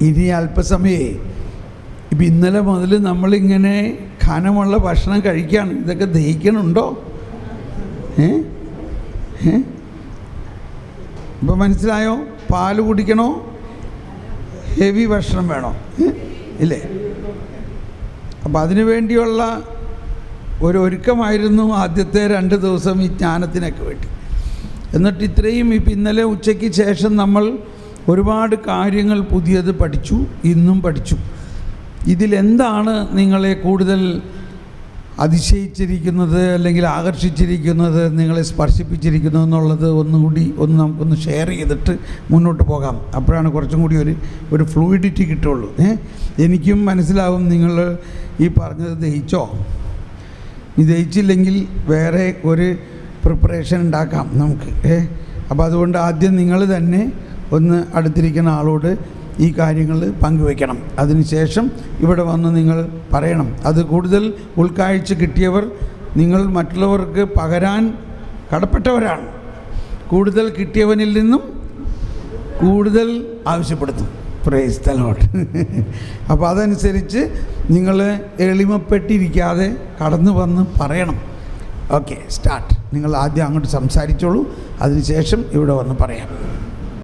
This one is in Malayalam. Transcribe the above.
ഇനി അല്പസമയേ ഇപ്പം ഇന്നലെ മുതൽ നമ്മളിങ്ങനെ ഘനമുള്ള ഭക്ഷണം കഴിക്കുകയാണ്. ഇതൊക്കെ ദഹിക്കണുണ്ടോ? ഇപ്പം മനസ്സിലായോ? പാല് കുടിക്കണോ? ഹെവി ഭക്ഷണം വേണോ? ഇല്ലേ? അപ്പം അതിനു വേണ്ടിയുള്ള ഒരുക്കമായിരുന്നു ആദ്യത്തെ 2 ദിവസം ഈ ജ്ഞാനത്തിനൊക്കെ വേണ്ടി. എന്നിട്ട് ഇത്രയും ഇപ്പം ഇന്നലെ ഉച്ചയ്ക്ക് ശേഷം നമ്മൾ ഒരുപാട് കാര്യങ്ങൾ പുതിയത് പഠിച്ചു, ഇന്നും പഠിച്ചു. ഇതിലെന്താണ് നിങ്ങളെ കൂടുതൽ അതിശയിച്ചിരിക്കുന്നത്, അല്ലെങ്കിൽ ആകർഷിച്ചിരിക്കുന്നത്, നിങ്ങളെ സ്പർശിപ്പിച്ചിരിക്കുന്നത് എന്നുള്ളത് ഒന്നുകൂടി നമുക്കൊന്ന് ഷെയർ ചെയ്തിട്ട് മുന്നോട്ട് പോകാം. അപ്പോഴാണ് കുറച്ചും കൂടി ഒരു ഫ്ലൂയിഡിറ്റി കിട്ടുള്ളൂ. എനിക്കും മനസ്സിലാവും നിങ്ങൾ ഈ പറഞ്ഞത് ദഹിച്ചോ. ഈ ദഹിച്ചില്ലെങ്കിൽ വേറെ ഒരു പ്രിപ്പറേഷൻ ഉണ്ടാക്കാം നമുക്ക്. അപ്പോൾ അതുകൊണ്ട് ആദ്യം നിങ്ങൾ തന്നെ ഒന്ന് അടുത്തിരിക്കുന്ന ആളോട് ഈ കാര്യങ്ങൾ പങ്കുവയ്ക്കണം. അതിനുശേഷം ഇവിടെ വന്ന് നിങ്ങൾ പറയണം. അത് കൂടുതൽ ഉൾക്കാഴ്ച കിട്ടിയവർ നിങ്ങൾ മറ്റുള്ളവർക്ക് പകരാൻ കടപ്പെട്ടവരാണ്. കൂടുതൽ കിട്ടിയവനിൽ നിന്നും കൂടുതൽ ആവശ്യപ്പെടുത്തും. Praise the Lord. അപ്പോൾ അതനുസരിച്ച് നിങ്ങൾ എളിമപ്പെട്ടിരിക്കാതെ കടന്നു വന്ന് പറയണം. Okay, start. നിങ്ങൾ ആദ്യം അങ്ങോട്ട് സംസാരിച്ചോളൂ, അതിനുശേഷം ഇവിടെ വന്ന് പറയാം.